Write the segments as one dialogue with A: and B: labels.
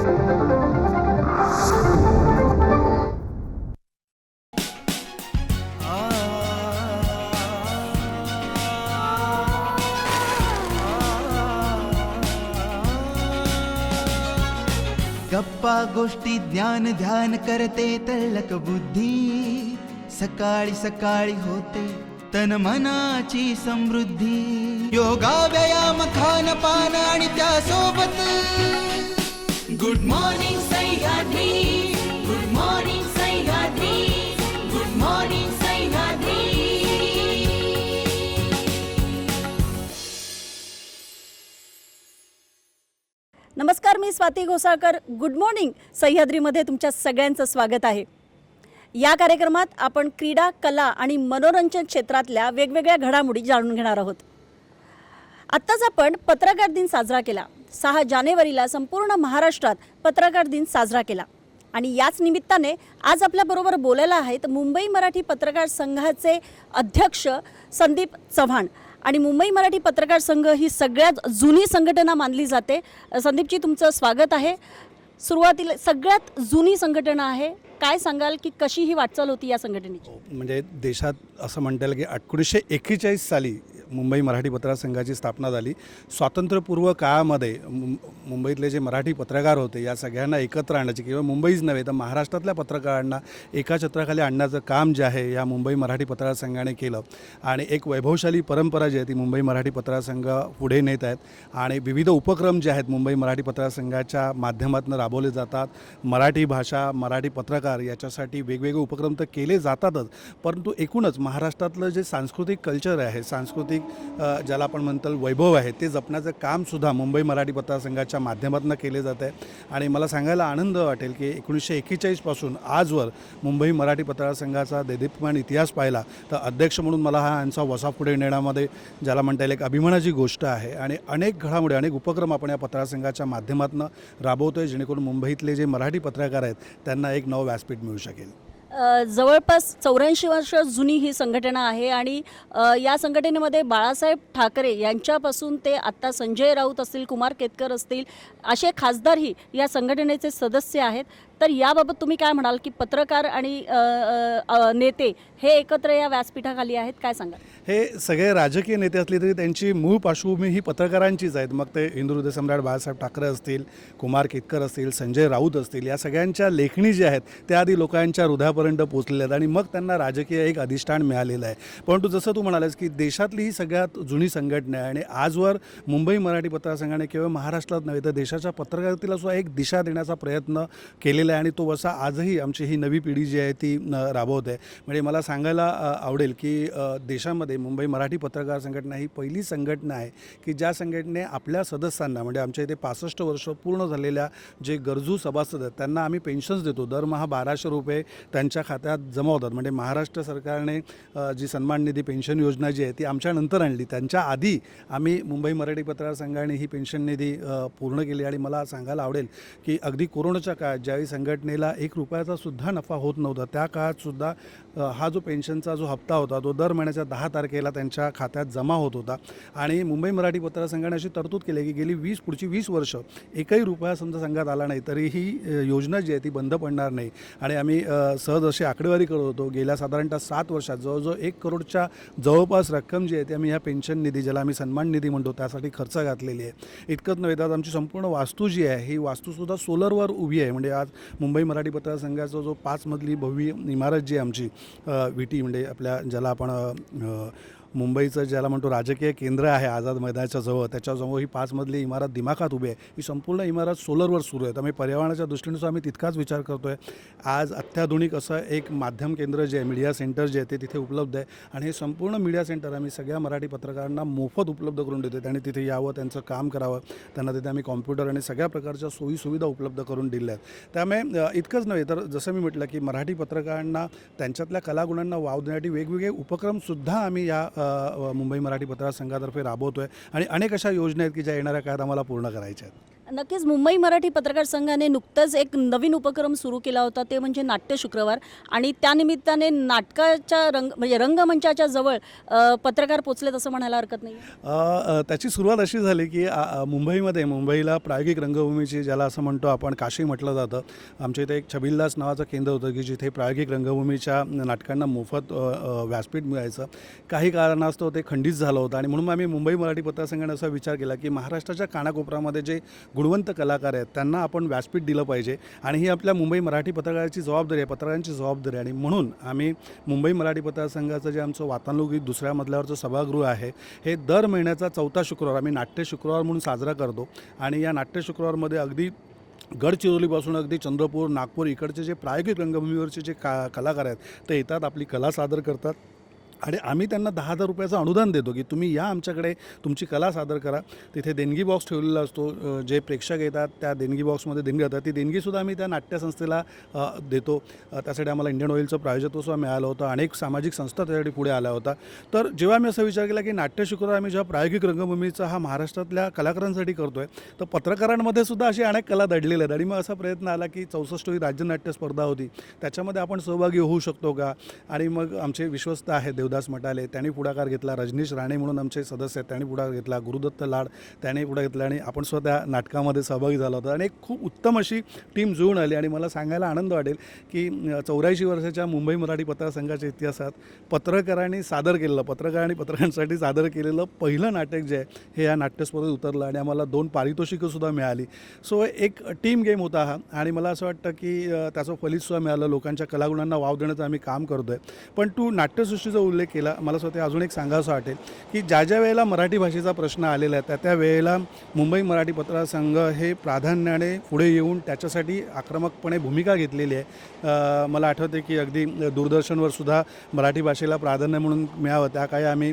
A: गप्पा गोष्टी ज्ञान ध्यान करते तळक बुद्धी, सकाळी सकाळी होते तन मनाची समृद्धी. योगा व्यायाम खान पान आणि त्यासोबत good morning Sahyadri, good morning Sahyadri, good morning Sahyadri.
B: नमस्कार, मी स्वाती घोसाळकर. गुड मॉर्निंग सह्याद्रीमध्ये तुमच्या सगळ्यांचं स्वागत आहे. या कार्यक्रमात आपण क्रीडा, कला आणि मनोरंजन क्षेत्रातल्या वेगवेगळ्या घडामोडी जाणून घेणार आहोत. आत्ताच आपण पत्रकार दिन साजरा केला. 6 जानेवारीला संपूर्ण महाराष्ट्रात पत्रकार दिन साजरा केला आणि याच निमित्ताने आज आपल्याबरोबर बोलायला आहेत मुंबई मराठी पत्रकार संघाचे अध्यक्ष संदीप चव्हाण. आणि मुंबई मराठी पत्रकार संघ ही सगळ्यात जुनी संघटना मानली जाते. संदीपजी, तुमचं स्वागत आहे. सुरुवातीला सगळ्यात जुनी संघटना आहे, काय सांगाल की कशी ही वाटचाल होती या संघटनेची?
C: म्हणजे देशात असं म्हणता येईल की 1941 साली मुंबई मराठी पत्रकार संघाची स्थापना झाली. स्वातंत्र्यपूर्व काळामध्ये मुंबईतले जे मराठी पत्रकार होते या सगळ्यांना एकत्र आणण्याची, किंवा मुंबईच नव्हे तर महाराष्ट्रातल्या पत्रकारांना एका छत्राखाली आणण्याचं काम जे आहे या मुंबई मराठी पत्रकार संघाने केलं. आणि एक वैभवशाली परंपरा जी आहे ती मुंबई मराठी पत्रकार संघ पुढे नेत आहेत. आणि विविध उपक्रम जे आहेत मुंबई मराठी पत्रकार संघाच्या माध्यमातून राबवले जातात. मराठी भाषा, मराठी पत्रकार याच्यासाठी वेगवेगळे उपक्रम तर केले जातातच, परंतु एकूणच महाराष्ट्रातलं जे सांस्कृतिक कल्चर आहे, सांस्कृतिक ज्याला आपण म्हणतो वैभव आहे, ते जपण्याचं कामसुद्धा मुंबई मराठी पत्रकार संघाच्या माध्यमातून केले जात आहे. आणि मला सांगायला आनंद वाटेल की 1941 पासून आजवर मुंबई मराठी पत्रकार संघाचा देदीप्यमान इतिहास पाहिला तर अध्यक्ष म्हणून मला हा यांचा वसा पुढे नेण्यामध्ये ज्याला म्हणता येईल एक अभिमानाची गोष्ट आहे. आणि अनेक घडामोडी, अनेक उपक्रम आपण या पत्रकार संघाच्या माध्यमातून राबवतो आहे, जेणेकरून मुंबईतले जे मराठी पत्रकार आहेत त्यांना एक नवं व्यासपीठ मिळू शकेल.
B: जवळपास 84 वर्ष जुनी ही संघटना आहे आणि या संघटनेमध्ये बाळासाहेब ठाकरे यांच्यापासून ते आत्ता संजय राऊत असतील, कुमार केतकर असतील, असे खासदारही या संघटनेचे सदस्य आहेत. तर याबाबत तुम्ही काय म्हणाल की पत्रकार आणि नेते हे एकत्र या व्यासपीठाखाली आहेत, काय सांगाल?
C: हे सगळे राजकीय नेते असले तरी त्यांची मूळ पार्श्वभूमी ही पत्रकारांचीच आहेत. मग ते हिंदू हृदय सम्राट बाळासाहेब ठाकरे असतील, कुमार केतकर असतील, संजय राऊत असतील, या सगळ्यांच्या लेखणी ज्या आहेत त्या आधी लोकांच्या हृदयापर्यंत पोहोचलेल्या आहेत आणि मग त्यांना राजकीय एक अधिष्ठान मिळालेलं आहे. परंतु जसं तू म्हणालेस की देशातली ही सगळ्यात जुनी संघटना आहे आणि आजवर मुंबई मराठी पत्रकार संघाने केवळ महाराष्ट्रात नव्हे तर देशाच्या पत्रकारितेला सुद्धा एक दिशा देण्याचा प्रयत्न केलेला आहे आणि तो वसा आजही आमची ही नवी पिढी जी आहे ती राबवत आहे. म्हणजे मला सांगायला आवडेल की देशामध्ये मुंबई मराठी पत्रकार संघटना ही पहिली संघटना आहे की ज्या संघटने आपल्या सदस्यांना, म्हणजे आमच्या इथे 65 वर्ष पूर्ण झालेल्या जे गरजू सभासद आहेत त्यांना आम्ही पेन्शन्स देतो. दरमहा 1200 रुपये त्यांच्या खात्यात जमा होतात. म्हणजे महाराष्ट्र सरकारने जी सन्मान निधी पेन्शन योजना जी आहे ती आमच्यानंतर आणली, त्यांच्या आधी आम्ही मुंबई मराठी पत्रकार संघाने ही पेन्शन निधी पूर्ण केली. आणि मला सांगायला आवडेल की अगदी कोरोनाच्या काळात ज्यावेळी संघटनेला 1 रुपयाचा सुद्धा नफा होत नव्हता त्या काळातसुद्धा हा जो पेन्शनचा जो हप्ता होता तो दर महिन्याच्या 10 तारखेला त्यांच्या खात्यात जमा होत होता. आणि मुंबई मराठी पत्रकार संघाने अशी तरतूद केली की गेली पुढची 20 वर्ष एकही रुपया समजा संघात आला नाही तरी ही योजना जी आहे ती बंद पडणार नाही. आणि आम्ही सहज अशी आकडेवारी करत होतो, गेल्या साधारणतः 7 वर्षात जवळजवळ 1 करोडच्या जवळपास रक्कम जी आहे ती आम्ही ह्या पेन्शन निधी, ज्याला आम्ही सन्मान निधी म्हणतो, त्यासाठी खर्च घातलेली आहे. इतकंच नव्हे तर आमची संपूर्ण वास्तू जी आहे ही वास्तूसुद्धा सोलरवर उभी आहे. म्हणजे आज मुंबई मराठी पत्रकार संघाचा जो 5 मजली भव्य इमारत जी आहे आमची विटी, म्हणजे आपल्या ज्याला आपण मुंबईचं ज्याला म्हणतो राजकीय केंद्र आहे आझाद मैदानाच्या जवळ, त्याच्याजवळ ही 5 मजली इमारत दिमाखात उभी आहे. ही संपूर्ण इमारत सोलरवर सुरू आहे. त्यामुळे पर्यावरणाच्या दृष्टीने आम्ही तितकाच विचार करतो आहे. आज अत्याधुनिक असं एक माध्यम केंद्र जे आहे, मीडिया सेंटर जे आहे ते तिथे उपलब्ध आहे. आणि हे संपूर्ण मीडिया सेंटर आम्ही सगळ्या मराठी पत्रकारांना मोफत उपलब्ध करून देतो. त्यांनी तिथे यावं, त्यांचं काम करावं, त्यांना तिथे आम्ही कॉम्प्युटर आणि सगळ्या प्रकारच्या सोयीसुविधा उपलब्ध करून दिल्या आहेत. त्यामुळे इतकंच नव्हे तर जसं मी म्हटलं की मराठी पत्रकारांना त्यांच्यातल्या कलागुणांना वाव देण्यासाठी वेगवेगळे उपक्रमसुद्धा आम्ही या मुंबई मराठी पत्रकार संघातर्फे राबवतो आहे. आणि अनेक अशा योजना आहेत की ज्या येणाऱ्या काळात आम्हाला पूर्ण करायच्या आहेत.
B: नक्कीच मुंबई मराठी पत्रकार संघाने नुकतंच एक नवीन उपक्रम सुरू केला होता, ते म्हणजे नाट्य शुक्रवार. आणि त्यानिमित्ताने नाटकाच्या म्हणजे रंगमंचाच्या जवळ पत्रकार पोचलेत असं म्हणायला हरकत नाही.
C: त्याची सुरुवात अशी झाली की मुंबईमध्ये मुंबईला प्रायोगिक रंगभूमीची ज्याला असं म्हणतो आपण काशी म्हटलं जातं. आमच्या इथे एक छबिलदास नावाचं केंद्र होतं की जिथे प्रायोगिक रंगभूमीच्या नाटकांना मोफत व्यासपीठ मिळायचं. काही कारणास्तव ते खंडित झालं होतं आणि म्हणून आम्ही मुंबई मराठी पत्रकार संघाने असा विचार केला की महाराष्ट्राच्या कानाकोपऱ्यामध्ये जे गुणवंत कलाकार आहेत त्यांना आपण व्यासपीठ दिलं पाहिजे आणि ही आपल्या मुंबई मराठी पत्रकाराची जबाबदारी आहे, पत्रकारांची जबाबदारी आहे. आणि म्हणून आम्ही मुंबई मराठी पत्रकार संघाचं जे आमचं वातानुकूलित दुसऱ्या मजल्यावरचं सभागृह आहे हे दर महिन्याचा 4था शुक्रवार आम्ही नाट्य शुक्रवार म्हणून साजरा करतो. आणि या नाट्य शुक्रवारमध्ये अगदी गडचिरोलीपासून अगदी चंद्रपूर नागपूर इकडचे जे प्रायोगिक रंगभूमीवरचे जे कलाकार आहेत ते येतात, आपली कला सादर करतात आणि आम्ही त्यांना 10,000 रुपयाचं अनुदान देतो की तुम्ही या आमच्याकडे तुमची कला सादर करा. तिथे देणगी बॉक्स ठेवलेला असतो. जे प्रेक्षक येतात त्या देणगी बॉक्समध्ये देणगी जातात. ती देणगीसुद्धा आम्ही त्या नाट्यसंस्थेला देतो. त्यासाठी आम्हाला इंडियन ऑइलचं प्रायोजकत्वसुद्धा मिळालं होतं. अनेक सामाजिक संस्था त्यासाठी पुढे आल्या होत्या. तर जेव्हा मी असा विचार केला की नाट्य शुक्रवार आम्ही जेव्हा प्रायोगिक रंगभूमीचा हा महाराष्ट्रातल्या कलाकारांसाठी करतो आहे तर पत्रकारांमध्ये सुद्धा अशी अनेक कला दडलेल्या आहेत. आणि मग असा प्रयत्न आला की 64वी राज्य नाट्य स्पर्धा होती, त्याच्यामध्ये आपण सहभागी होऊ शकतो का. आणि मग आमचे विश्वस्त आहेत देवदास मटाले त्यांनी पुढाकार घेतला. रजनीश राणे म्हणून आमचे सदस्य आहेत त्यांनी पुढाकार घेतला. गुरुदत्त लाड त्यांनी पुढे घेतला आणि आपण स्वतः नाटकामध्ये सहभागी झाला होता. आणि एक खूप उत्तम अशी टीम जुळून आली. आणि मला सांगायला आनंद वाटेल की 84 वर्षाच्या मुंबई मराठी पत्रकार संघाच्या इतिहासात पत्रकारांनी पत्रकारांसाठी सादर केलेलं पहिलं नाटक जे आहे हे या नाट्यस्पर्धेत उतरलं आणि आम्हाला 2 पारितोषिकंसुद्धा मिळाली. सो एक टीम गेम होता हा आणि मला असं वाटतं की त्याचं फलितसुद्धा मिळालं. लोकांच्या कलागुणांना वाव देण्याचं आम्ही काम करतो आहे. पण तू नाट्यसृष्टीचा उल्लेख केला, मला स्वतः अजून एक सांगावंसं वाटेल की ज्या वेळेला मराठी भाषेचा प्रश्न आलेला आहे त्या वेळेला मुंबई मराठी पत्रकार संघ हे प्राधान्याने पुढे येऊन त्याच्यासाठी आक्रमकपणे भूमिका घेतलेली आहे. मला आठवते की अगदी दूरदर्शनवर सुद्धा मराठी भाषेला प्राधान्य म्हणून मिळावं त्या काही आम्ही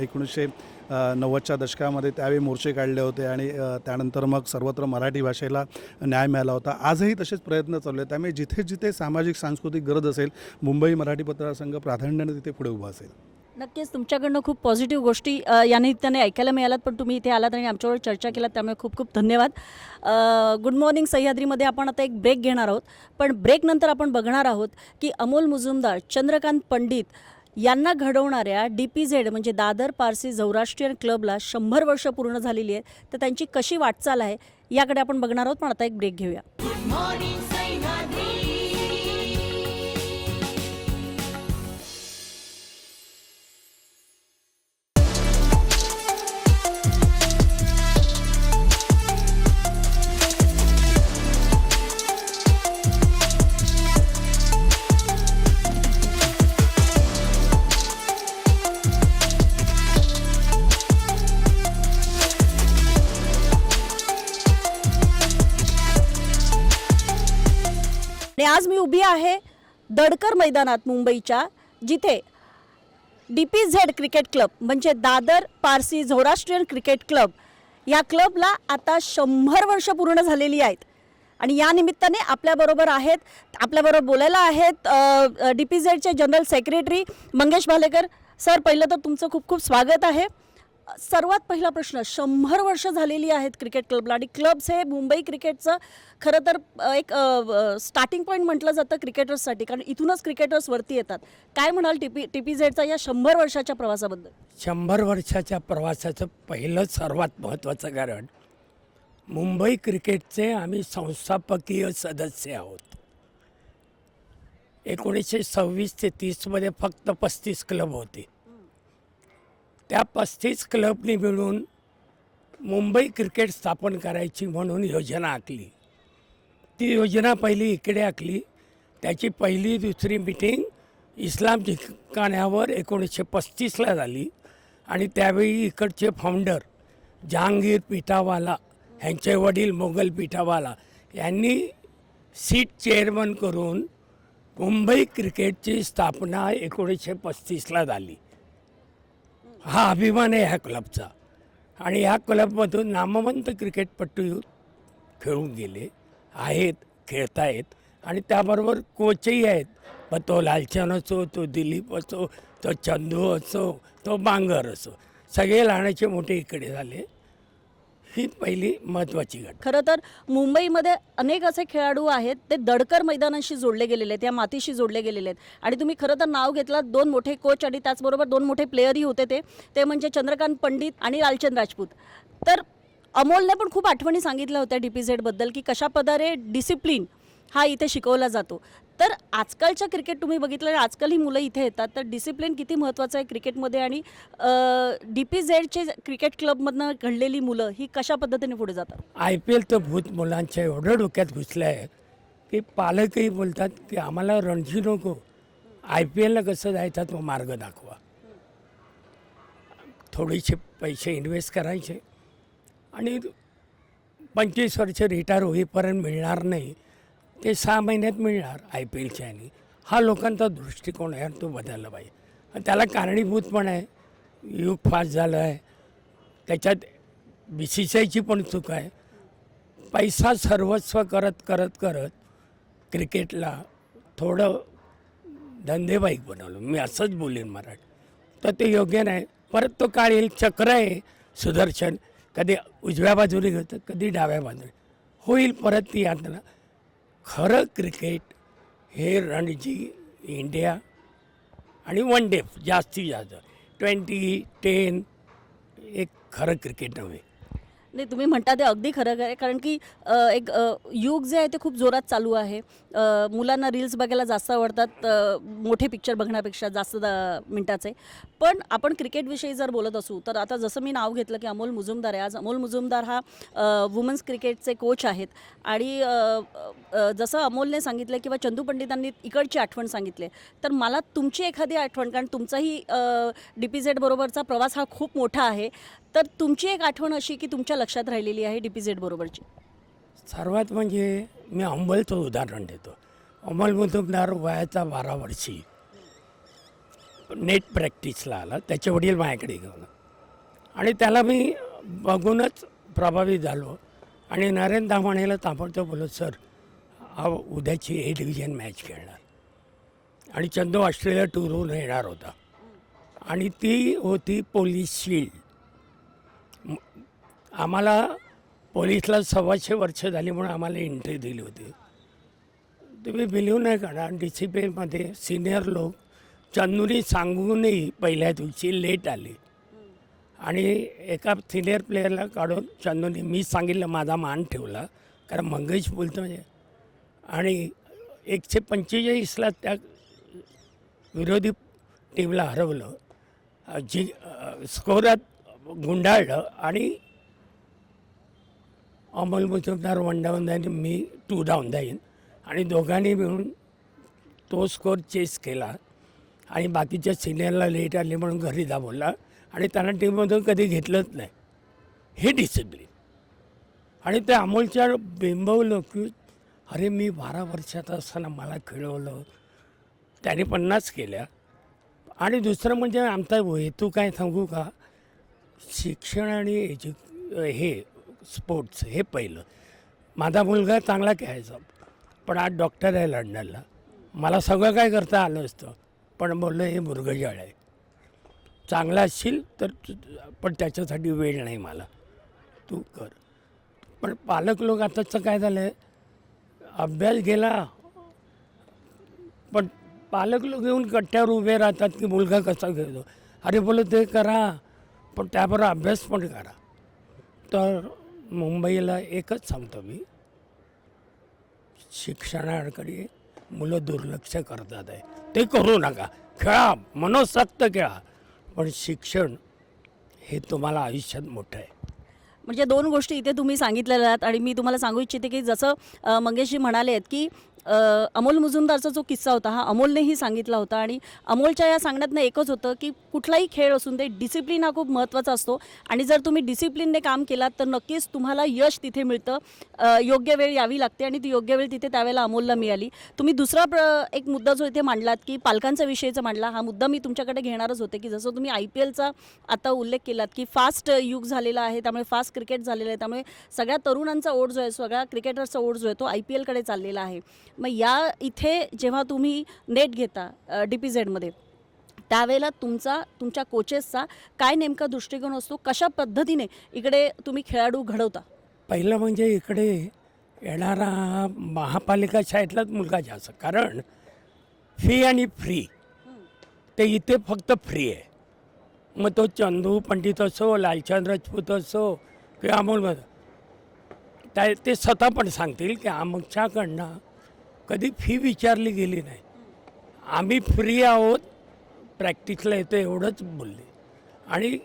C: 1990च्या दशकामध्ये त्यावेळी मोर्चे काढले होते आणि त्यानंतर मग सर्वत्र मराठी भाषेला न्याय मिळाला होता. आजही तसेच प्रयत्न चालू आहेत. त्यामुळे जिथे जिथे सामाजिक सांस्कृतिक गरज असेल मुंबई मराठी पत्रकार संघ प्राधान्याने तिथे पुढे उभा असेल.
B: नक्कीच तुमच्याकडनं खूप पॉझिटिव्ह गोष्टी या निमित्ताने ऐकायला मिळाल्यात, पण तुम्ही इथे आलात आणि आमच्यावर चर्चा केलात त्यामुळे खूप खूप धन्यवाद. गुड मॉर्निंग सह्याद्रीमध्ये आपण आता एक ब्रेक घेणार आहोत, पण ब्रेकनंतर आपण बघणार आहोत की अमोल मुजुमदार, चंद्रकांत पंडित यांना घडवणाऱ्या DPZ म्हणजे दादर पारसी झौराष्ट्रीयन क्लबला 100 वर्ष पूर्ण झालेली आहे. तर त्यांची कशी वाटचाल आहे याकडे आपण बघणार आहोत, पण आता एक ब्रेक घेऊया. आणि आज मी उभी आहे दडकर मैदानात मुंबईच्या, जिथे DPZ क्रिकेट क्लब म्हणजे दादर पारसी झौराष्ट्रीयन क्रिकेट क्लब या क्लबला आता 100 वर्ष पूर्ण झालेली आहेत. आणि या निमित्ताने आपल्याबरोबर बोलायला आहेत DPZचे general secretary Mangesh Bhalekar. Sir, पहिलं तर तुमचं खूप खूप स्वागत आहे. सर्वात पहिला प्रश्न, 100 वर्ष झालेली आहेत क्रिकेट क्लबला आणि क्लब्स हे मुंबई क्रिकेटचं खरं तर एक स्टार्टिंग पॉईंट म्हटलं जातं क्रिकेटर्ससाठी, कारण इथूनच क्रिकेटर्स वरती येतात. काय म्हणाल DPZचा या 100 वर्षाच्या प्रवासाबद्दल?
D: 100 वर्षाच्या प्रवासाचं पहिलं सर्वात महत्त्वाचं कारण मुंबई क्रिकेटचे आम्ही संस्थापकीय सदस्य आहोत. 1926 ते 30मध्ये फक्त 35 क्लब होते. त्या 35 क्लबनी मिळून मुंबई क्रिकेट स्थापन करायची म्हणून योजना आखली. ती योजना पहिली इकडे आखली. त्याची पहिली दुसरी मीटिंग इस्लाम ठिकाण्यावर 1935ला झाली आणि त्यावेळी इकडचे फाउंडर जहांगीर पिठावाला ह्यांचे वडील मोगल पिठावाला यांनी सीट चेअरमन करून मुंबई क्रिकेटची स्थापना 1935ला झाली. हा अभिमान आहे ह्या क्लबचा. आणि ह्या क्लबमधून नामवंत क्रिकेटपटू खेळून गेले आहेत, खेळत आहेत आणि त्याबरोबर कोचही आहेत. मग तो लालचंद असो, तो दिलीप असो, तो चंदू असो, तो बांगर असो, सगळे लहानाचे मोठे इकडे झाले. ही पहिली महत्त्वाची घटना.
B: खरं तर मुंबईमध्ये अनेक असे खेळाडू आहेत ते दडकर मैदानाशी जोडले गेलेले आहेत, या मातीशी जोडले गेलेले आहेत. आणि तुम्ही खरं तर नाव घेतलं, 2 मोठे कोच आणि त्याचबरोबर 2 मोठे प्लेयरही होते ते म्हणजे चंद्रकांत पंडित आणि लालचंद राजपूत. तर अमोलने पण खूप आठवणी सांगितल्या होत्या DPZ-बद्दल की कशा प्रकारे डिसिप्लिन हा इथे शिकवला जातो. तर आजकालच्या क्रिकेट तुम्ही बघितलं, आजकाल ही मुलं इथे येतात, तर डिसिप्लिन किती महत्त्वाचं आहे क्रिकेटमध्ये आणि DPZचे क्रिकेट क्लबमधनं घडलेली मुलं ही कशा पद्धतीने पुढे जातात?
D: IPL तर भूत मुलांच्या एवढं डोक्यात घुसलं आहे की पालकही बोलतात की आम्हाला रणजी नको, IPLला कसं जायचा तो मार्ग दाखवा. थोडेसे पैसे इन्व्हेस्ट करायचे आणि 25 वर्ष रिटायर होईपर्यंत मिळणार नाही, ते 6 महिन्यात मिळणार IPLच्या ह्यानी. हा लोकांचा दृष्टिकोन आहे, तो बदलला पाहिजे. आणि त्याला कारणीभूत पण आहे, युग फास्ट झालं आहे, त्याच्यात BCCIची पण चूक आहे. पैसा सर्वस्व करत करत करत क्रिकेटला थोडं धंदेबाईक बनवलं, मी असंच बोलेन मराठी. तर ते योग्य नाही. परत तो काळ येईल, चक्र आहे सुदर्शन, कधी उजव्या बाजूने घेतं, कधी डाव्या बाजूने होईल परत ती यातना. खरं क्रिकेट हे रणजी, इंडिया आणि वन डे जास्तीत जास्त 20, 10 एक खरं क्रिकेट नव्हे.
B: नाही, तुम्ही म्हणता ते अगदी खरं आहे, कारण की एक युग जे आहे ते खूप जोरात चालू आहे. मुलांना रील्स बघायला जास्त आवडतात, मोठे पिक्चर बघण्यापेक्षा जास्त मिनटाचे. पण आपण क्रिकेटविषयी जर बोलत असू तर आता जसं मी नाव घेतलं की अमोल मुजुमदार आहे. आज अमोल मुजुमदार हा वुमन्स क्रिकेटचे कोच आहेत. आणि जसं अमोलने सांगितलं किंवा चंदू पंडितांनी इकडची आठवण सांगितली, तर मला तुमची एखादी आठवण, कारण तुमचाही DPZ बरोबरचा प्रवास हा खूप मोठा आहे, तर तुमची एक आठवण अशी की तुमच्या लक्षात राहिलेली आहे DPZ बरोबरची?
D: सर्वात म्हणजे मी अंबलचं उदाहरण देतो. अमोल मुजुमदार वयाचा 12 वर्षी नेट प्रॅक्टिसला आला, त्याचे वडील माझ्याकडे घेऊन, आणि त्याला मी बघूनच प्रभावित झालो. आणि नरेंद्र दामाणेला ताबडतोब बोलत, सर हा उद्याची A डिव्हिजन मॅच खेळणार. आणि चंदू ऑस्ट्रेलिया टूरहून येणार होता आणि ती होती पोलीस शिल्ड. आम्हाला पोलीसला 125 वर्ष झाली म्हणून आम्हाला एंट्री दिली होती. तुम्ही बिलीव्ह नाही करणार, डिसिप्लिनमध्ये सिनियर लोक चंदूनी सांगूनही पहिल्या दिवशी लेट आले आणि एका सिनियर प्लेअरला काढून चंदूनी, मी सांगितलं, माझा मान ठेवला, कारण मंगेश बोलतो म्हणजे. आणि 145ला त्या विरोधी टीमला हरवलं, जी स्कोरात गुंडाळलं आणि अमोल मुजुमदार 1 डाऊन जाईन, मी 2 डाऊन जाईन, आणि दोघांनी मिळून तो स्कोर चेस केला. आणि बाकीच्या सिनियरला लेट आले म्हणून घरी दाबवला आणि त्यांना टीममधून कधी घेतलंच नाही. हे डिसिप्लिन. आणि ते अमोलच्या बिंबवलं की अरे मी 12 वर्षाचा असताना मला खेळवलं, त्याने 50 केल्या. आणि दुसरं म्हणजे आमचा हेतू काय सांगू का, शिक्षण आणि हे स्पोर्ट्स हे पहिलं. माझा मुलगा चांगला खेळायचा, पण आज डॉक्टर आहे लंडनला. मला सगळं काय करता आलं असतं, पण बोललं हे मुरगजाळ आहे, चांगला असशील तर, पण त्याच्यासाठी वेळ नाही मला, तू कर. पण पालक लोक आताचं काय झालं आहे, अभ्यास गेला पण पालक लोक येऊन कट्ट्यावर उभे राहतात की मुलगा कसा खेळतो. अरे बोलू ते करा, पण त्याबरोबर अभ्यास पण करा. तर मुंबईला एकच सांगतो मी, शिक्षणाकडे मुलं दुर्लक्ष करतात आहे, ते करू नका. खेळा, मनोसक्त खेळा, पण शिक्षण हे तुम्हाला आयुष्यात मोठं आहे.
B: म्हणजे 2 गोष्टी इथे तुम्ही सांगितलेल्या आहेत. आणि मी तुम्हाला सांगू इच्छिते की जसं मंगेशजी म्हणाले आहेत की अमोल मुजुमदारचा जो किस्सा होता हा अमोलनेही सांगितला होता. आणि अमोलच्या या सांगण्यातनं एकच होतं की कुठलाही खेळ असून ते डिसिप्लिन हा खूप महत्त्वाचा असतो. आणि जर तुम्ही डिसिप्लिनने काम केलात तर नक्कीच तुम्हाला यश तिथे मिळतं. योग्य वेळ यावी लागते आणि ती योग्य वेळ तिथे त्यावेळेला अमोलला मिळाली. तुम्ही दुसरा एक मुद्दा जो इथे मांडलात की पालकांचा विषयीचा मांडला, हा मुद्दा मी तुमच्याकडे घेणारच होते की जसं तुम्ही IPLचा आता उल्लेख केलात की फास्ट युग झालेला आहे, त्यामुळे फास्ट क्रिकेट झालेलं आहे, त्यामुळे सगळ्या तरुणांचा ओढ जो आहे, सगळ्या क्रिकेटर्सचा ओढ जो आहे तो IPLकडे चाललेला आहे. मग या इथे जेव्हा तुम्ही नेट घेता DPZमध्ये, त्यावेळेला तुमच्या कोचेसचा काय नेमका दृष्टिकोन असतो, कशा पद्धतीने इकडे तुम्ही खेळाडू घडवता?
D: पहिलं म्हणजे इकडे येणारा महापालिका शाळेतलाच मुलगा जास्त, कारण फी आणि फ्री ते इथे फक्त फ्री आहे. मग तो चंदू पंडित असो, लालचंद राजपूत असो किंवा अमोल ते स्वतः पण सांगतील की आमच्याकडनं कधी फी विचारली गेली नाही, आम्ही फ्री आहोत, प्रॅक्टिसला येतो एवढंच बोलले. आणि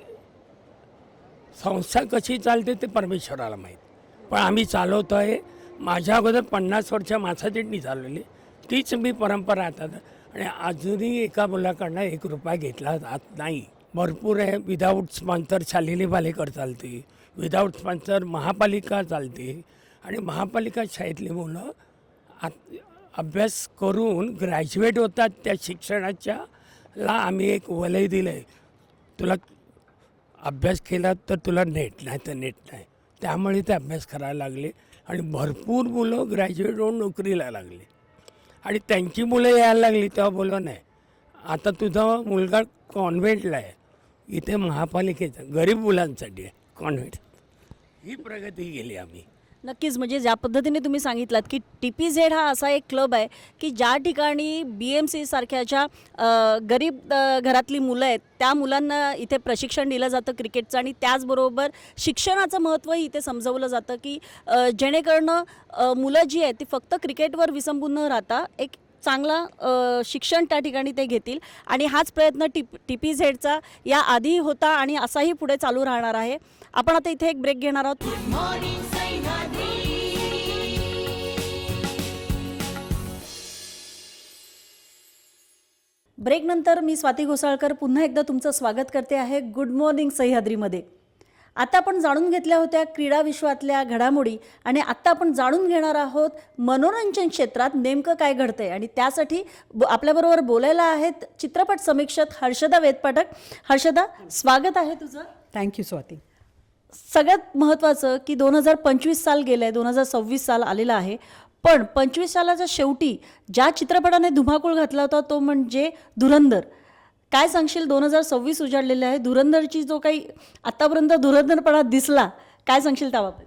D: संस्था कशी चालते ते परमेश्वराला माहीत, पण आम्ही चालवतो आहे. माझ्या अगोदर 50 वर्ष मासाचिटणी चालवली, तीच मी परंपरा आता, आणि अजूनही एका मुलाकडनं 1 रुपया घेतला जात नाही. भरपूर आहे. विदाऊट स्पॉन्सर शालिनी पालेकर चालते, विदाऊट स्पॉन्सर महापालिका चालते, आणि महापालिका शाळेतली मुलं अभ्यास करून ग्रॅज्युएट होतात. त्या शिक्षणाच्याला आम्ही एक वलय दिलं आहे, तुला अभ्यास केला तर तुला नेट नाही तर नेट नाही, त्यामुळे ते अभ्यास करायला लागले आणि भरपूर मुलं ग्रॅज्युएट होऊन नोकरीला लागले. आणि त्यांची मुलं यायला लागली तेव्हा बोललं नाही, आता तुझा मुलगा कॉन्व्हेंटला आहे, इथे महापालिकेचं गरीब मुलांसाठी आहे कॉन्व्हेंट. ही प्रगती केली आम्ही.
B: नक्कीच, म्हणजे ज्या पद्धतीने तुम्ही सांगितलात की TPZ हा असा एक क्लब आहे की ज्या ठिकाणी BMC सारख्याच्या गरीब घरातली मुलं आहेत, त्या मुलांना इथे प्रशिक्षण दिलं जातं क्रिकेटचं, आणि त्याचबरोबर शिक्षणाचं महत्त्वही इथे समजवलं जातं की जेणेकरून मुलं जी आहेत ती फक्त क्रिकेटवर विसंबून न राहता एक चांगला शिक्षण त्या ठिकाणी ते घेतील. आणि हाच प्रयत्न TPZचा या आधी होता आणि असाही पुढे चालू राहणार आहे. आपण आता इथे एक ब्रेक घेणार आहोत. ब्रेकनंतर मी स्वाती घोसाळकर पुन्हा एकदा तुमचं स्वागत करते आहे गुड मॉर्निंग सह्याद्रीमध्ये. आता आपण जाणून घेतल्या होत्या क्रीडा विश्वातल्या घडामोडी, आणि आत्ता आपण जाणून घेणार आहोत मनोरंजन क्षेत्रात नेमकं काय घडतंय. आणि त्यासाठी आपल्याबरोबर बोलायला आहेत चित्रपट समीक्षक हर्षदा वेदपाठक. हर्षदा, स्वागत आहे तुझं.
E: थँक्यू स्वाती.
B: सगळ्यात महत्त्वाचं की 2025 साल गेलं आहे, 2026 साल आलेलं आहे, पण 25 सालाच्या शेवटी ज्या चित्रपटाने धुमाकूळ घातला होता तो म्हणजे धुरंधर. काय सांगशील? 2026 उजाडलेलं आहे, धुरंधरची जो काही आत्तापर्यंत धुरंधरपणा दिसला, काय सांगशील त्याबाबत?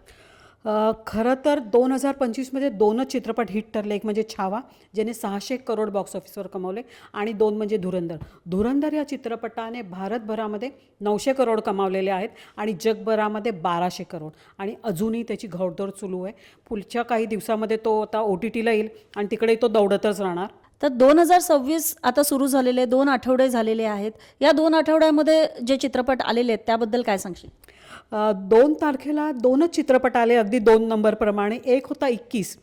E: खरं तर 2025मध्ये 2च चित्रपट हिट ठरले. एक म्हणजे छावा, ज्याने 600 करोड बॉक्स ऑफिसवर कमावले, आणि 2 म्हणजे धुरंधर. धुरंधर या चित्रपटाने भारतभरामध्ये 900 करोड कमावलेले आहेत आणि जगभरामध्ये 1200 करोड, आणि अजूनही त्याची घोडदौड सुरू आहे. पुढच्या काही दिवसामध्ये तो आता OTTला येईल आणि तिकडे तो दौडतच राहणार.
B: तर 2026 आता सुरू झालेले 2 आठवडे झालेले आहेत. या 2 आठवड्यामध्ये जे चित्रपट आलेले आहेत त्याबद्दल काय सांगशील?
E: 2 तारखेला 2च चित्रपट आले, अगदी 2 नंबरप्रमाणे. एक होता 21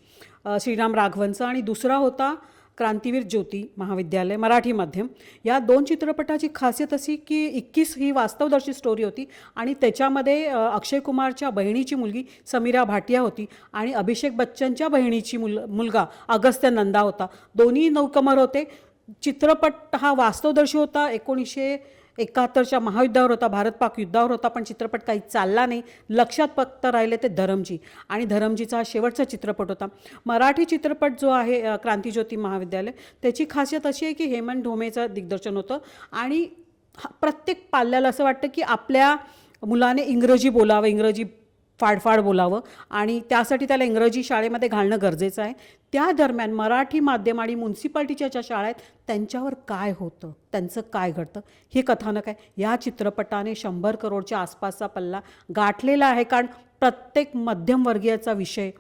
E: श्रीराम राघवनचा, आणि दुसरा होता क्रांतीवीर ज्योती महाविद्यालय मराठी माध्यम. या 2 चित्रपटाची खासियत अशी की 21 ही वास्तवदर्शी स्टोरी होती, आणि त्याच्यामध्ये अक्षय कुमारच्या बहिणीची मुलगी समीरा भाटिया होती, आणि अभिषेक बच्चनच्या बहिणीची मुलगा अगस्त्य नंदा होता. दोन्ही नवकमर होते. चित्रपट हा वास्तवदर्शी होता. 1971च्या महायुद्धावर होता, भारत पाक युद्धावर होता, पण चित्रपट काही चालला नाही. लक्षात फक्त राहिले ते धरमजी, आणि धरमजीचा हा शेवटचा चित्रपट होता. मराठी चित्रपट जो आहे क्रांतीज्योती महाविद्यालय, त्याची खासियत अशी आहे की हेमंत ढोमेचं दिग्दर्शन होतं, आणि प्रत्येक पाल्याला असं वाटतं की आपल्या मुलाने इंग्रजी बोलावं, इंग्रजी फाडफाड बोलावं, आणि त्यासाठी त्याला इंग्रजी शाळेमध्ये घालणं गरजेचं आहे. त्या दरम्यान मराठी माध्यम आणि म्युन्सिपाल्टीच्या ज्या शाळा आहेत त्यांच्यावर काय होतं, त्यांचं काय घडतं, हे कथानक आहे. या चित्रपटाने 100 करोडच्या आसपासचा पल्ला गाठलेला आहे, कारण प्रत्येक मध्यमवर्गीयाचा विषय,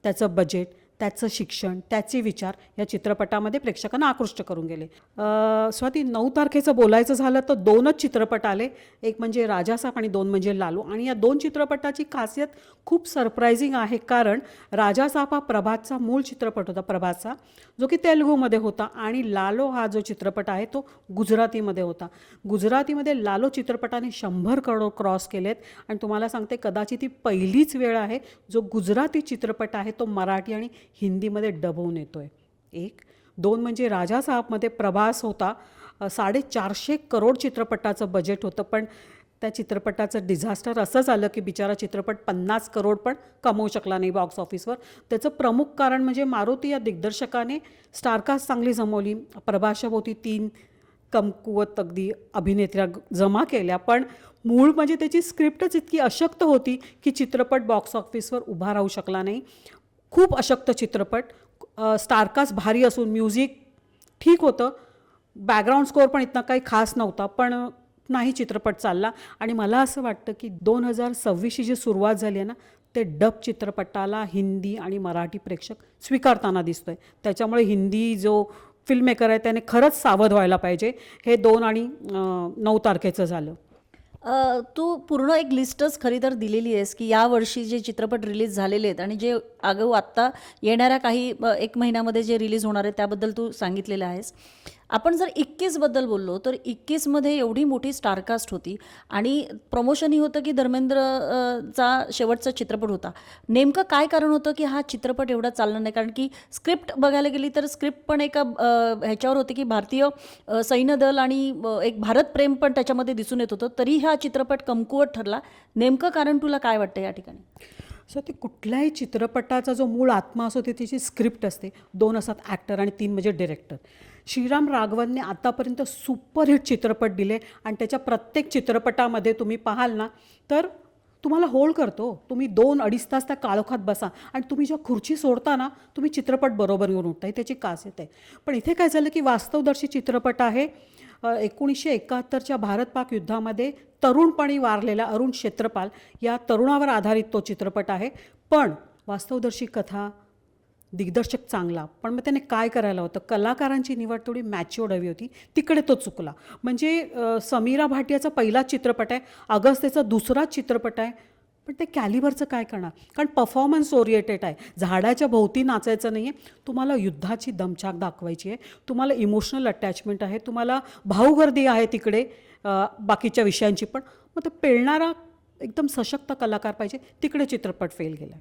E: त्याचं बजेट, त्याचं शिक्षण, त्याचे विचार या चित्रपटामध्ये प्रेक्षकांना आकृष्ट करून गेले. स्वाती, 9 तारखेचं बोलायचं झालं तर 2च चित्रपट आले. एक म्हणजे राजासाहेब आणि 2 म्हणजे लालू. आणि या 2 चित्रपटाची खासियत खूप सरप्रायझिंग आहे, कारण राजासाहेब हा प्रभासचा मूळ चित्रपट होता, प्रभासचा, जो की तेलुगूमध्ये होता, आणि लालो हा जो चित्रपट आहे तो गुजरातीमध्ये होता. गुजरातीमध्ये लालो चित्रपटाने 100 करोड क्रॉस केलेत, आणि तुम्हाला सांगते कदाचित ती पहिलीच वेळ आहे जो गुजराती चित्रपट आहे तो मराठी आणि हिंदीमध्ये डबवून येतो आहे. 1. 2 म्हणजे राजासाहेबमध्ये प्रभास होता. 450 करोड चित्रपटाचं बजेट होतं, पण त्या चित्रपटाचं डिझास्टर असं झालं की बिचारा चित्रपट 50 करोड पण कमवू शकला नाही बॉक्स ऑफिसवर. त्याचं प्रमुख कारण म्हणजे मारुती या दिग्दर्शकाने स्टारकास्ट चांगली जमवली. प्रभासभोवती 3 कमकुवत अगदी अभिनेत्र्या जमा केल्या, पण मूळ म्हणजे त्याची स्क्रिप्टच इतकी अशक्त होती की चित्रपट बॉक्स ऑफिसवर उभा राहू शकला नाही. खूप अशक्त चित्रपट. स्टारकास्ट भारी असून म्युझिक ठीक होतं, बॅकग्राऊंड स्कोअर पण इतका काही खास नव्हता, पण नाही चित्रपट चालला. आणि मला असं वाटतं की 2026ची जी सुरुवात झाली आहे ना, ते डब चित्रपटाला हिंदी आणि मराठी प्रेक्षक स्वीकारताना दिसतो आहे. त्याच्यामुळे हिंदी जो फिल्ममेकर आहे त्याने खरंच सावध व्हायला पाहिजे. हे 2 आणि 9 तारखेचं झालं.
B: तू पूर्ण एक लिस्टच खरी तर दिलेली आहेस की यावर्षी जे चित्रपट रिलीज झालेले आहेत आणि जे आगाऊ आत्ता येणाऱ्या काही 1 महिन्यामध्ये जे रिलीज होणार आहे त्याबद्दल तू सांगितलेलं आहेस. आपण जर 21बद्दल बोललो तर 21मध्ये एवढी मोठी स्टारकास्ट होती आणि प्रमोशनही होतं की चा शेवटचा चित्रपट होता. नेमकं काय कारण होतं की हा चित्रपट एवढा चालला नाही? कारण की स्क्रिप्ट बघायला गेली तर स्क्रिप्ट पण एका ह्याच्यावर होती की भारतीय सैन्यदल आणि एक भारत प्रेम पण त्याच्यामध्ये दिसून येत होतं, तरी हा चित्रपट कमकुवत ठरला. नेमकं कारण तुला काय वाटतं या ठिकाणी?
E: सो ते कुठल्याही चित्रपटाचा जो मूळ आत्मा असतो ते त्याची स्क्रिप्ट असते. 2 असतात ॲक्टर आणि 3 म्हणजे डिरेक्टर. श्रीराम राघवनने आतापर्यंत सुपरहिट चित्रपट दिले आणि त्याच्या प्रत्येक चित्रपटामध्ये तुम्ही पाहाल ना तर तुम्हाला होल्ड करतो. तुम्ही 2-2.5 तास त्या काळोखात बसा आणि तुम्ही जेव्हा खुर्ची सोडता ना तुम्ही चित्रपट बरोबर घेऊन उठता. ही त्याची खासियत आहे. पण इथे काय झालं की वास्तवदर्शी चित्रपट आहे. 1971च्या भारत-पाक युद्धामध्ये तरुणपणी वारलेला अरुण क्षेत्रपाल या तरुणावर आधारित तो चित्रपट आहे. पण वास्तवदर्शी कथा, दिग्दर्शक चांगला, पण मग त्याने काय करायला होतं, कलाकारांची निवड थोडी मॅच्युअर्ड हवी होती, तिकडे तो चुकला. म्हणजे समीरा भाटियाचा पहिलाच चित्रपट आहे, अगस्तेचा दुसराच चित्रपट आहे, पण ते कॅलिबरचं काय करणार? कारण परफॉर्मन्स ओरिएंटेड आहे. झाडाच्या भोवती नाचायचं नाही आहे, तुम्हाला युद्धाची दमछाक दाखवायची आहे, तुम्हाला इमोशनल अटॅचमेंट आहे, तुम्हाला भाऊगर्दी आहे तिकडे बाकीच्या विषयांची पण. मग ते पेलणारा एकदम सशक्त कलाकार पाहिजे, तिकडे चित्रपट फेल गेला.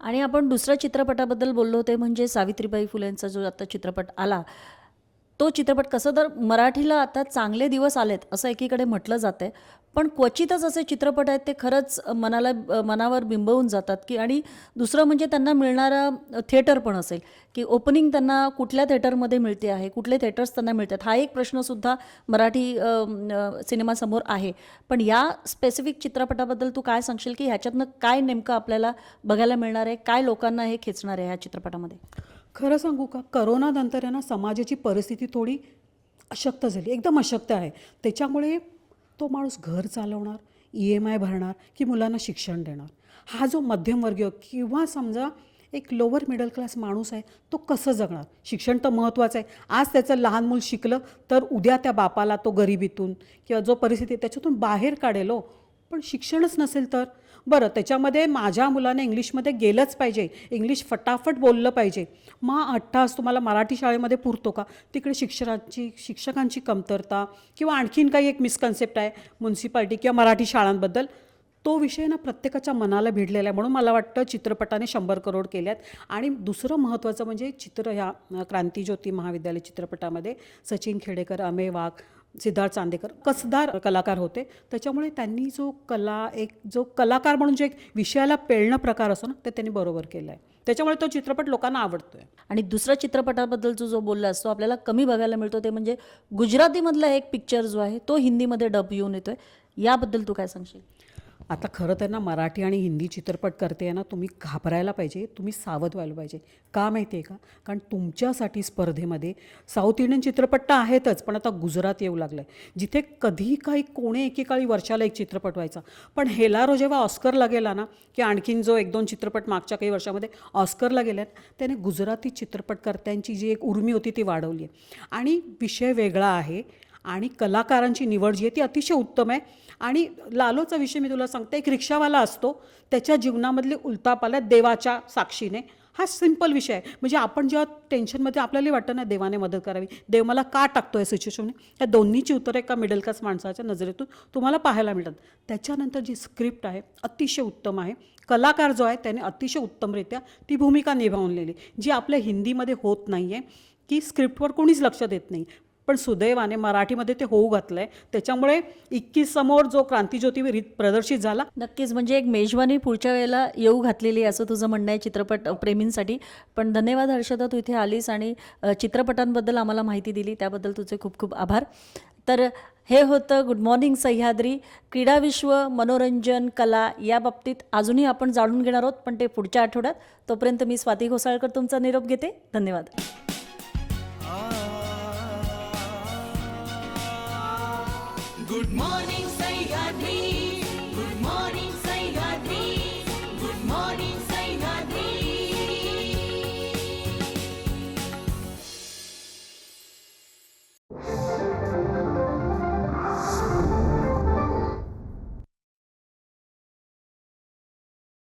B: आणि आपण दुसऱ्या चित्रपटाबद्दल बोललो ते म्हणजे सावित्रीबाई फुलेंचा जो आता चित्रपट आला, तो चित्रपट कसं तर मराठीला आता चांगले दिवस आलेत असं एकीकडे म्हटलं जातं आहे, पण क्वचितच असे चित्रपट आहेत ते खरंच मनावर बिंबवून जातात की. आणि दुसरं म्हणजे त्यांना मिळणारा थिएटर पण असेल की ओपनिंग त्यांना कुठल्या थिएटरमध्ये मिळते आहे, कुठले थिएटर्स त्यांना मिळतात, हा एक प्रश्नसुद्धा मराठी सिनेमासमोर आहे. पण या स्पेसिफिक चित्रपटाबद्दल तू काय सांगशील की ह्याच्यातनं काय नेमकं आपल्याला बघायला मिळणार आहे, काय लोकांना हे खेचणार आहे ह्या चित्रपटामध्ये?
E: खरं सांगू का, करोनानंतर आहे ना समाजाची परिस्थिती थोडी अशक्त झाली, एकदम अशक्त आहे. त्याच्यामुळे तो माणूस घर चालवणार, EMI भरणार की मुलांना शिक्षण देणार, हा जो मध्यमवर्गीय किंवा समजा एक लोअर मिडल क्लास माणूस आहे तो कसं जगणार? शिक्षण तर महत्त्वाचं आहे. आज त्याचं लहान मूल शिकलं तर उद्या त्या बापाला तो गरिबीतून किंवा जो परिस्थिती त्याच्यातून बाहेर काढेल हो. पण शिक्षणच नसेल तर बरं, त्याच्यामध्ये माझ्या मुलाने इंग्लिशमध्ये गेलंच पाहिजे, इंग्लिश फटाफट बोललं पाहिजे. मग 8 तास तुम्हाला मराठी शाळेमध्ये पुरतो का? तिकडे शिक्षकांची कमतरता किंवा आणखीन काही एक मिसकन्सेप्ट आहे म्युन्सिपाल्टी किंवा मराठी शाळांबद्दल, तो विषय ना प्रत्येकाच्या मनाला भिडलेला आहे. म्हणून मला वाटतं चित्रपटाने 100 करोड केल्यात. आणि दुसरं महत्त्वाचं म्हणजे ह्या क्रांतीज्योती महाविद्यालय चित्रपटामध्ये सचिन खेडेकर, अमेय वाघ, सिद्धार्थ चांदेकर कसदार कलाकार होते. त्याच्यामुळे त्यांनी जो कलाकार म्हणून जो एक विषयाला पेलणं प्रकार असतो ना, ते त्यांनी बरोबर केलं आहे. त्याच्यामुळे तो चित्रपट लोकांना आवडतो आहे.
B: आणि दुसऱ्या चित्रपटाबद्दल जो बोललास तो आपल्याला कमी बघायला मिळतो, ते म्हणजे गुजरातीमधला एक पिक्चर जो आहे तो हिंदीमध्ये डब येऊन येतो आहे, याबद्दल तू काय सांगशील?
E: आता खरं तर ना मराठी आणि हिंदी चित्रपट करते आहे ना, तुम्ही घाबरायला पाहिजे, तुम्ही सावध व्हायला पाहिजे. का माहिती आहे का? कारण तुमच्यासाठी स्पर्धेमध्ये साऊथ इंडियन चित्रपट तर आहेतच, पण आता गुजरात येऊ लागलं आहे, जिथे कधीही काही एकेकाळी वर्षाला एक चित्रपट व्हायचा. पण हेलारो जेव्हा ऑस्करला गेला ना, की आणखीन जो 1-2 चित्रपट मागच्या काही वर्षामध्ये ऑस्करला गेल्यात, त्याने गुजराती चित्रपटकर्त्यांची जी एक उर्मी होती ती वाढवली आहे. आणि विषय वेगळा आहे आणि कलाकारांची निवड जी आहे ती अतिशय उत्तम आहे. आणि लालोचा विषय मी तुला सांगते, एक रिक्षावाला असतो, त्याच्या जीवनामधले उलथापालथ देवाच्या साक्षीने, हा सिंपल विषय आहे. म्हणजे आपण जेव्हा टेन्शनमध्ये आपल्याला वाटतं ना देवाने मदत करावी, देव मला का टाकतो आहे सिच्युएशनने, या दोन्हीची उत्तरं एका मिडल क्लास माणसाच्या नजरेतून तुम्हाला पाहायला मिळतात. त्याच्यानंतर जी स्क्रिप्ट आहे अतिशय उत्तम आहे. कलाकार जो आहे त्याने अतिशय उत्तमरित्या ती भूमिका निभावलेली, जी आपल्या हिंदीमध्ये होत नाही आहे, की स्क्रिप्टवर कोणीच लक्ष देत नाही. पण सुदैवाने मराठीमध्ये ते होऊ घातलं आहे. त्याच्यामुळे 21 समोर जो क्रांतीज्योती प्रदर्शित झाला,
B: नक्कीच, म्हणजे एक मेजवानी पुढच्या वेळेला येऊ घातलेली आहे असं तुझं म्हणणं आहे चित्रपट प्रेमींसाठी. पण धन्यवाद हर्षदा, तू इथे आलीस आणि चित्रपटांबद्दल आम्हाला माहिती दिली, त्याबद्दल तुझे खूप खूप आभार. तर हे होतं गुड मॉर्निंग सह्याद्री. क्रीडा विश्व, मनोरंजन, कला या बाबतीत अजूनही आपण जाणून घेणार आहोत, पण ते पुढच्या आठवड्यात. तोपर्यंत मी स्वाती घोसाळकर तुमचा निरोप घेते. धन्यवाद.
A: Good morning Sahyadri.